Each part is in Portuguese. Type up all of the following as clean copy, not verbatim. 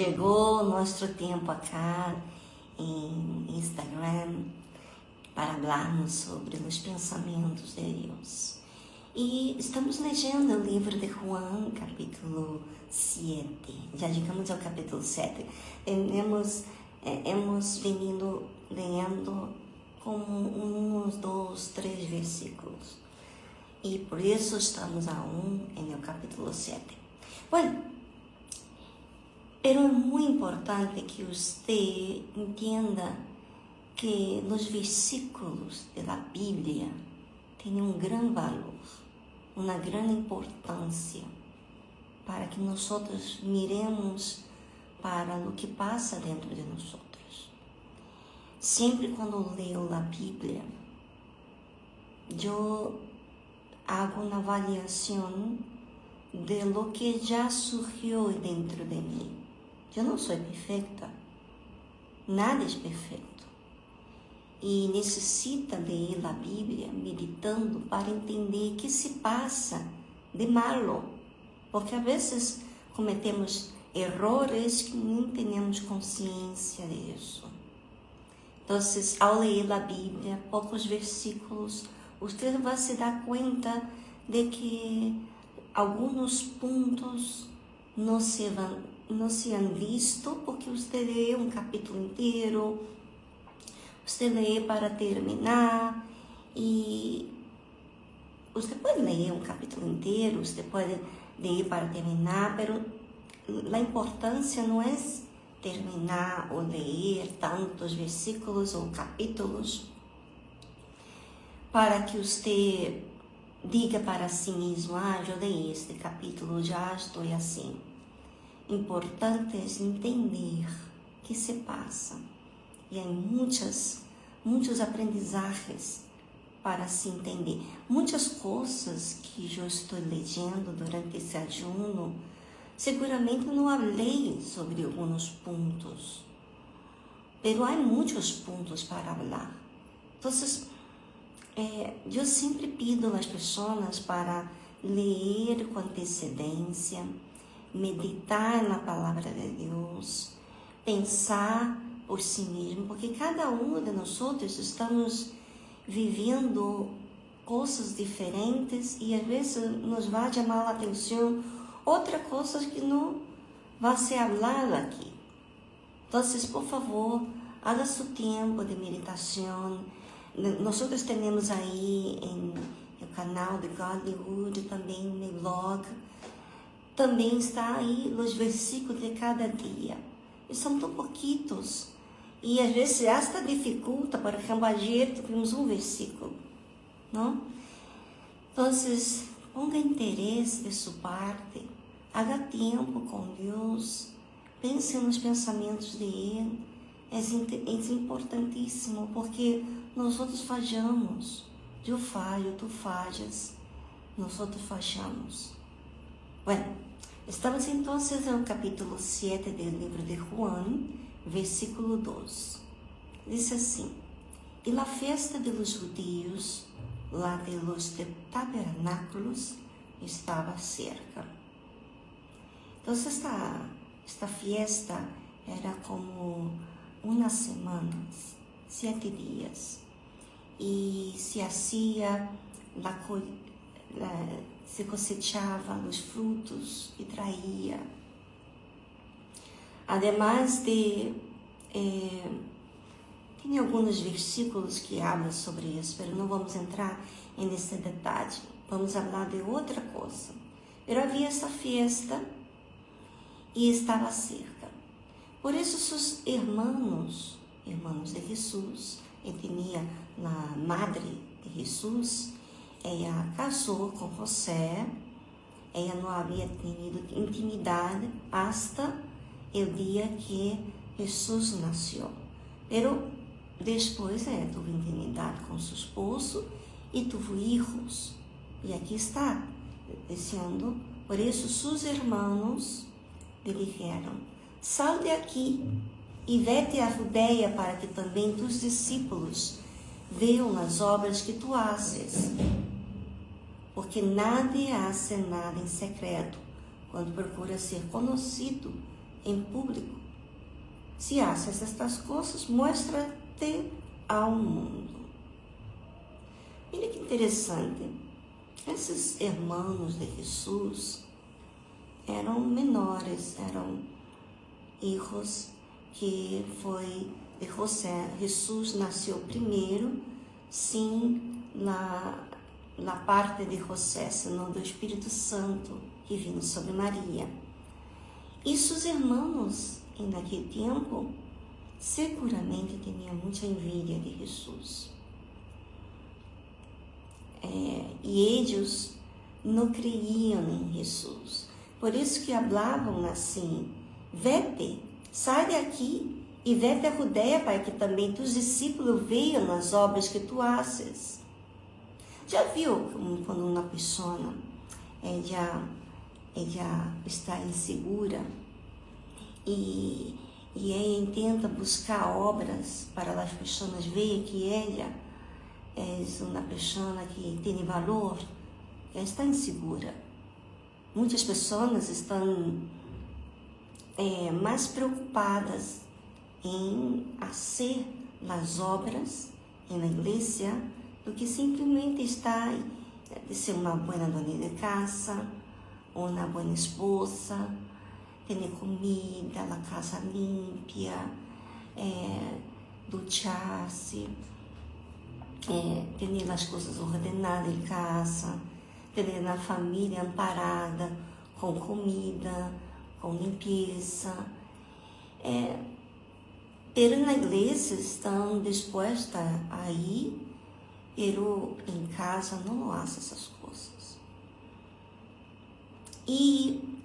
Chegou nosso tempo acá em Instagram para falarmos sobre os pensamentos de Deus. E estamos lendo o livro de Juan, capítulo 7. Já chegamos ao capítulo 7. Hemos venido lendo como uns 2, 3 versículos. E por isso estamos aún no capítulo 7. Bueno, pero é muito importante que você entenda que os versículos da Bíblia têm um grande valor, uma grande importância para que nós miremos para o que passa dentro de nós. Sempre quando leio a Bíblia, eu hago uma avaliação de lo que já surgiu dentro de mim. Eu não sou perfeita, nada é perfeito. E necessita ler a Bíblia meditando para entender o que se passa de malo. Porque às vezes cometemos erros que não temos consciência disso. Então, ao ler a Bíblia, poucos versículos, você vai se dar conta de que alguns pontos não se han visto, porque você lê um capítulo inteiro, você lê para terminar, e você pode ler um capítulo inteiro, você pode ler para terminar, mas a importância não é terminar ou ler tantos versículos ou capítulos para que você diga para si mesmo, eu li este capítulo, já estou assim. Importante é entender o que se passa. E há muitos aprendizagens para se entender. Muitas coisas que eu estou lendo durante esse ajuno, seguramente não falei sobre alguns pontos, mas há muitos pontos para falar. Então, eu sempre pido às pessoas para ler com antecedência, meditar na palavra de Deus, pensar por si mesmo, porque cada um de nós estamos vivendo coisas diferentes e às vezes nos vai chamar a atenção outra coisa que não vai ser falada aqui. Então, por favor, haga seu tempo de meditação. Nós temos aí no canal de Godlywood, também no blog, também está aí os versículos de cada dia. E são tão pouquitos. E às vezes hasta dificulta, por exemplo, ayer tivemos um versículo, não? Então, ponga interesse de sua parte, haga tempo com Deus, pense nos pensamentos de Ele. É importantíssimo, porque nós outros falhamos. Eu falho, tu falhas, nós outros falhamos. Bueno, estamos então no capítulo 7 do livro de Juan, versículo 2. Diz assim: E a festa de los judíos, lá de los tabernáculos, estava cerca. Então, esta fiesta era como umas semanas, 7 dias, e se hacía se cosechava os frutos e traía. Además de tem alguns versículos que falam sobre isso, mas não vamos entrar nesse detalhe. Vamos falar de outra coisa. Mas havia essa festa e estava cerca. Por isso, seus irmãos de Jesus, ele tinha a madre de Jesus, ela casou com José, ela não havia tido intimidade hasta o dia que Jesus nasceu. Pero depois teve intimidade com seu esposo e teve filhos. E aqui está, dizendo, por isso seus irmãos lhe disseram: sal de aqui e vete à Judeia para que também tus discípulos vejam as obras que tu haces. Porque nadie hace nada em secreto quando procura ser conhecido em público. Si haces estas coisas, muéstrate ao mundo. Mira que interessante. Esses irmãos de Jesus eram menores, eram filhos que foi de José. Jesus nasceu primeiro, sim, na parte de José, senão do Espírito Santo que vindo sobre Maria. E seus irmãos, naquele tempo, seguramente tinham muita envidia de Jesus. E eles não creiam em Jesus. Por isso que falavam assim: vete, sai daqui e vete a Judeia para que também tus discípulos vejam as obras que tu haces. Já viu quando uma pessoa ela está insegura e ela tenta buscar obras para as pessoas verem que ela é uma pessoa que tem valor? Ela está insegura. Muitas pessoas estão mais preocupadas em fazer as obras na igreja do que simplesmente estar de ser uma boa dona de casa, uma boa esposa, ter comida, a casa limpa, duchar-se, ter as coisas ordenadas em casa, ter a família amparada, com comida, com limpeza. Pero na igreja estão dispostas a ir, pero em casa não fazem essas coisas. E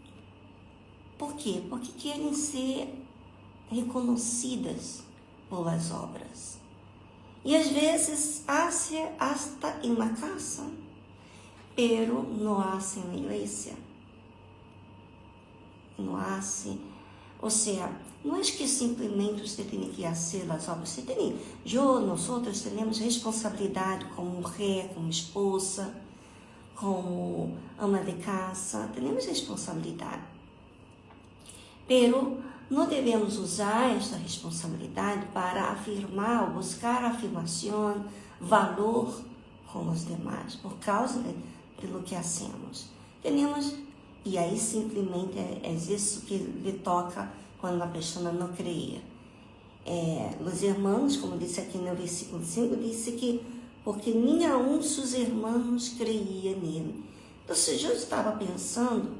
por quê? Porque querem ser reconhecidas pelas obras. E às vezes hacen hasta em uma casa, pero não hacen na igreja. Não hacen, ou seja, não é que simplesmente você tem que fazer as obras. Você tem, nós temos responsabilidade como mulher, como esposa, como ama de casa, temos responsabilidade. Pero não devemos usar esta responsabilidade para afirmar ou buscar afirmação, valor com os demais, por causa do que hacemos. E aí simplesmente é isso que lhe toca quando a pessoa não creia. Os irmãos, como disse aqui no versículo 5, disse que porque nenhum dos irmãos creia nele. Então, eu estava pensando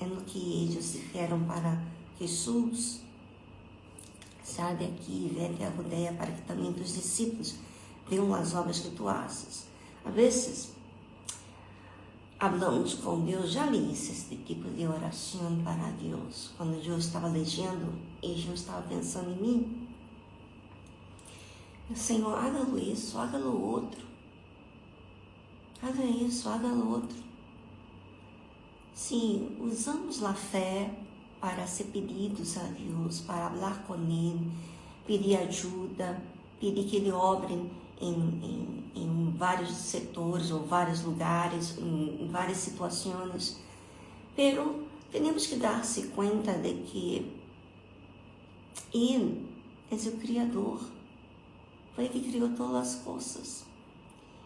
no que eles disseram para Jesus: sai daqui, vete a Judeia para que também os discípulos vejam as obras que tu haces. Às vezes, hablamos com Deus. Já li esse tipo de oração para Deus. Quando eu estava lendo e eu estava pensando em mim, Senhor, hágalo isso, hágalo outro. Haga isso, hágalo outro. Sim, usamos a fé para ser pedidos a Deus, para falar com Ele, pedir ajuda, pedir que Ele obre em vários setores ou vários lugares, em várias situações. Pero temos que dar-se conta de que Ele é o Criador, foi Ele que criou todas as coisas.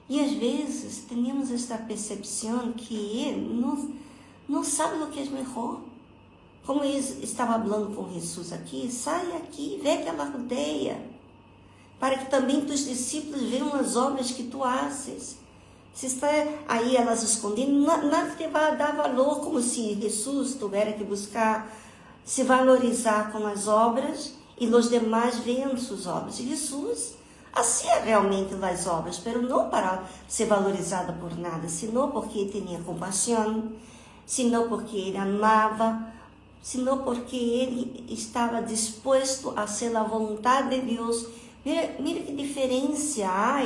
E às vezes temos esta percepção que Ele não sabe o que é melhor. Como ele estava falando com Jesus aqui: sai aqui, vete à Judeia, para que também tus discípulos vejam as obras que tu haces. Se está aí elas escondendo, nada te vai dar valor, como se Jesus tivesse que buscar se valorizar com as obras e os demais vejam suas obras. E Jesus hacía realmente as obras, mas não para ser valorizada por nada, senão porque ele tinha compaixão, senão porque ele amava, senão porque ele estava disposto a ser a vontade de Deus. Mira que diferença há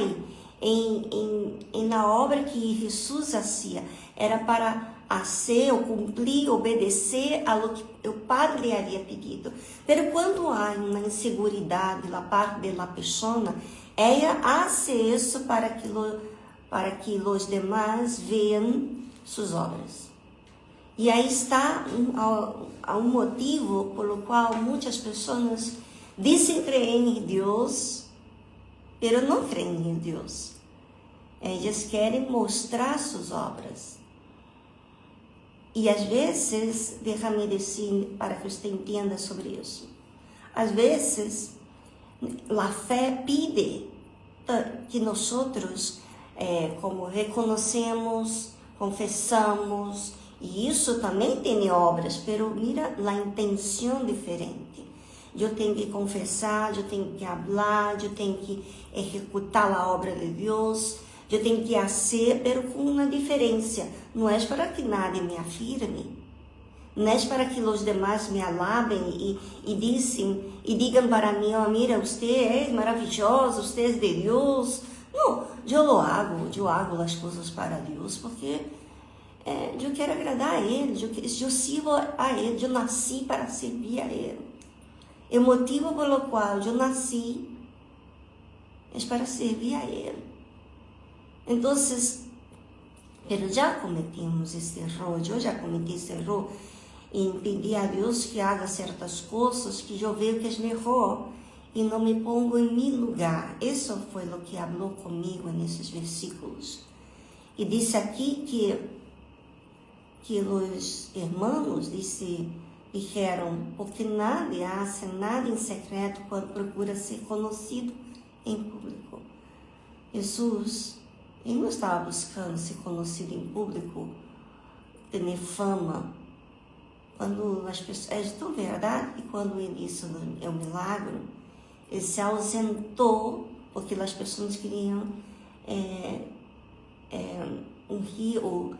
na obra que Jesus fazia. Era para fazer ou cumprir, obedecer a lo que o Padre lhe havia pedido. Mas quando há uma inseguridade da parte da pessoa, ela faz isso para que os demais vejam suas obras. E aí está um motivo pelo qual muitas pessoas dizem crer em Deus, mas não creem em Deus. Eles querem mostrar suas obras. E às vezes, deixa-me dizer para que você entenda sobre isso. Às vezes, a fé pede que nós, como reconhecemos, confessamos, e isso também tem obras, mas mira a intenção diferente. Eu tenho que confessar, eu tenho que falar, eu tenho que executar a obra de Deus, eu tenho que fazer, mas com uma diferença. Não é para que nadie me afirme, não é para que os demais me alabem e digam para mim, oh, mira, você é maravilhoso, você é de Deus. Não, eu hago as coisas para Deus, porque eu quero agradar a Ele, eu sirvo a Ele, eu nasci para servir a Ele. O motivo pelo qual eu nasci é para servir a Ele. Então, pero já cometimos este erro, eu já cometi este erro em pedir a Deus que haga certas coisas que eu vejo que é melhor e não me pongo em meu lugar. Isso foi o que falou comigo nesses versículos. E disse aqui que os irmãos dijeron, porque nadie hace nada em secreto quando procura ser conhecido em público. Jesus, ele não estava buscando ser conhecido em público, ter fama. Quando as pessoas, é tão verdade que quando ele disse o milagre, ele se ausentou porque as pessoas queriam ungir ou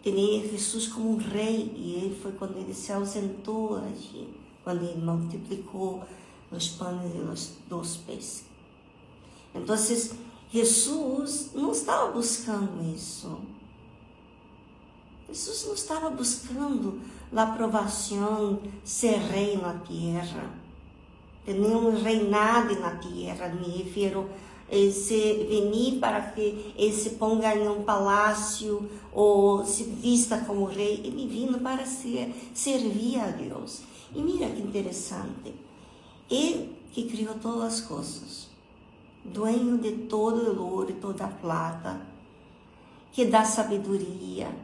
ter Jesus como um rei, e ele foi quando ele se ausentou allí, quando ele multiplicou os pães e os 2 peixes. Então, Jesus não estava buscando isso. Jesus não estava buscando a aprovação, ser rei na terra, ter nenhum reinado na terra, me refiro venir para que ele se ponga em um palácio ou se vista como rei. Ele vindo para servir a Deus. E mira que interessante, ele que criou todas as coisas, dueño de todo o ouro e toda a prata, que dá sabedoria,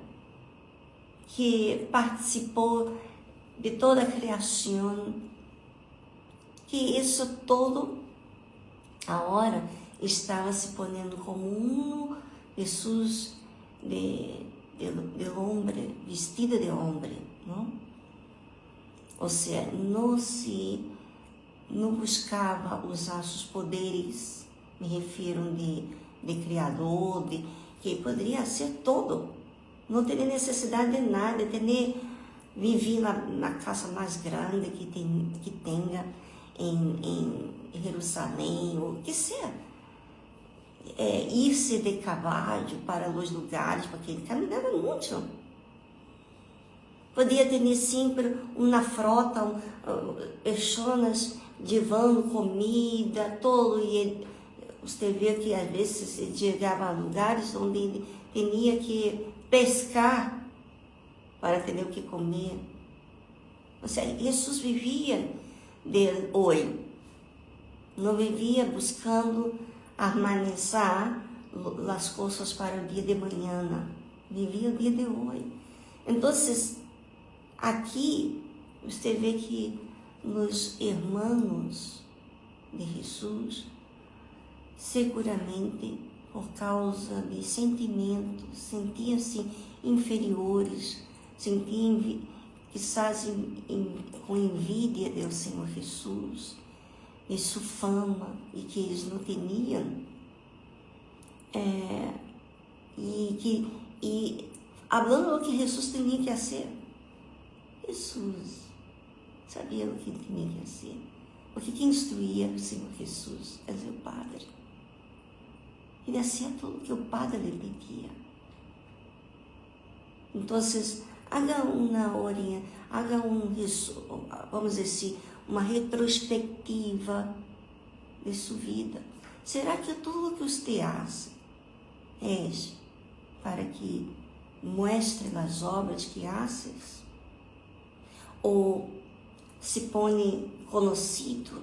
que participou de toda a criação, que isso todo agora estava se ponendo como um Jesus de homem, vestido de homem, não? Ou seja, não buscava usar seus poderes, me refiro de criador, que poderia ser todo, não ter necessidade de nada, viver na casa mais grande que tenha em Jerusalém, ou que seja, ir-se de cavalo para os lugares, porque ele caminhava muito. Podia ter sempre uma frota, pessoas levando comida, todo, e você vê que às vezes ele chegava a lugares onde ele tinha que pescar para ter o que comer. Ou seja, Jesus vivia de hoje, não vivia buscando harmonizar as coisas para o dia de manhã, vivia o dia de hoje. Então, aqui você vê que os irmãos de Jesus, seguramente por causa de sentimentos, sentiam-se inferiores, sentiam quizás com envidia do Senhor Jesus, de sua fama, e que eles não tinham, e falando o que Jesus tinha que fazer. Jesus sabia o que ele tinha que fazer, porque quem instruía o Senhor Jesus é o Padre. Ele fazia tudo o que o Padre lhe pedia. Então, haga vamos dizer assim, uma retrospectiva de sua vida. Será que tudo o que você faz é para que muestre as obras que haces? Ou se põe conhecido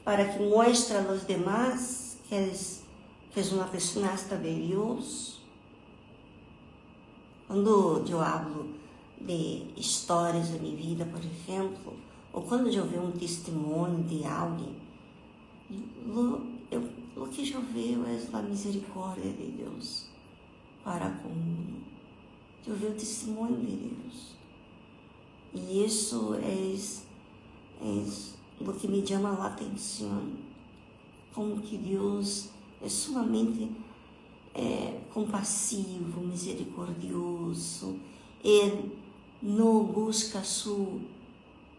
para que muestre aos demás que és uma pessoa de Deus? Quando eu falo de histórias da minha vida, por exemplo, ou quando eu vejo um testemunho de alguém, o que eu vejo é a misericórdia de Deus para comigo. Eu vejo o testemunho de Deus. E isso é o que me chama a atenção. Como que Deus é sumamente compassivo, misericordioso. Ele não busca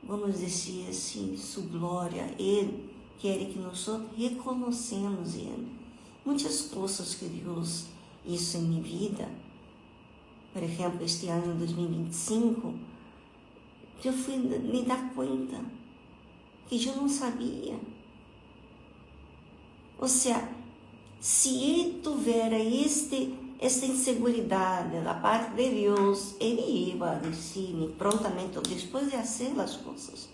vamos dizer assim, sua glória. Ele quer que nós reconhecemos Ele. Muitas coisas que Deus hizo em minha vida, por exemplo, este ano 2025, eu fui me dar conta que eu não sabia. Ou seja, se ele tivera esta inseguridade da parte de Deus, ele ia dizer-me prontamente, depois de fazer as coisas.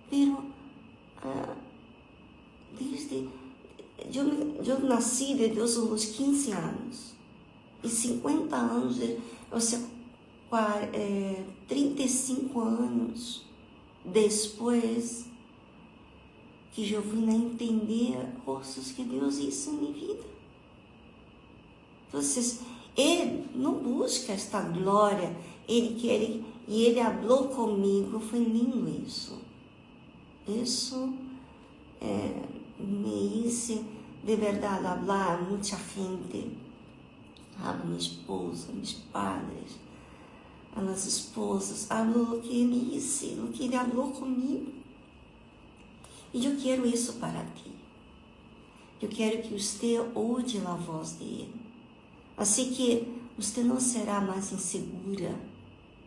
Pero, eu nasci de Deus aos 15 anos. E 50 anos, ou seja, 35 anos depois que eu vim a entender coisas que Deus hizo em minha vida. Então, Ele não busca esta glória, Ele quer, e Ele falou comigo, foi lindo isso. Isso me hizo de verdade falar a muita gente, a minha esposa, meus padres, as esposas, falou o que Ele disse, o que Ele falou comigo. E eu quero isso para ti. Eu quero que você ouça a voz dele. Assim que você não será mais insegura,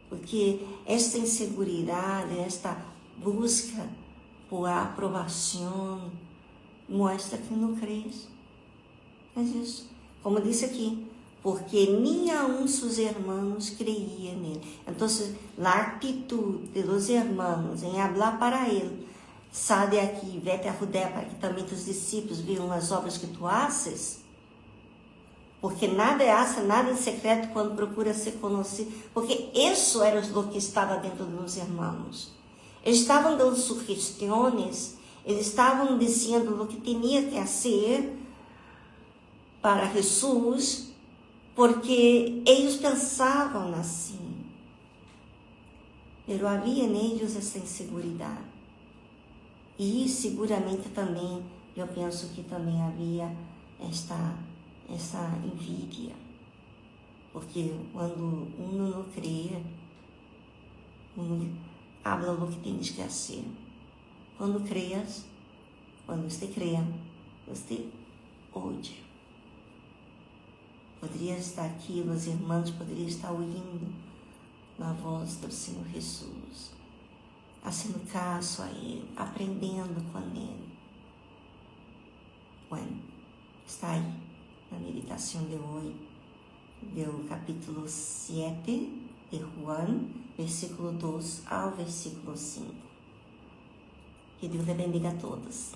porque esta inseguridade, esta busca por aprovação, mostra que não crês. É isso. Como disse aqui, porque nem aún sus hermanos creíam nele. Então, a atitude dos hermanos em falar para ele, sai daqui, vete a Judéia para que também os discípulos vejam as obras que tu haces, porque nada hace nada em secreto quando procura ser conhecido, porque isso era o que estava dentro dos irmãos. Eles estavam dando sugestões, eles estavam dizendo o que tinha que fazer para Jesus, porque eles pensavam assim. Mas havia neles essa inseguridade. E seguramente também, eu penso que também havia essa envidia. Porque quando não crê, habla o que tens que fazer. Quando creas, quando você creia, você ouve. Poderia estar aqui, os irmãos poderiam estar ouvindo a voz do Senhor Jesus, fazendo caso a Ele, aprendendo com Ele. Bueno, está aí na meditação de hoje, do capítulo 7 de Juan, versículo 2 ao versículo 5. Que Deus te bendiga a todos.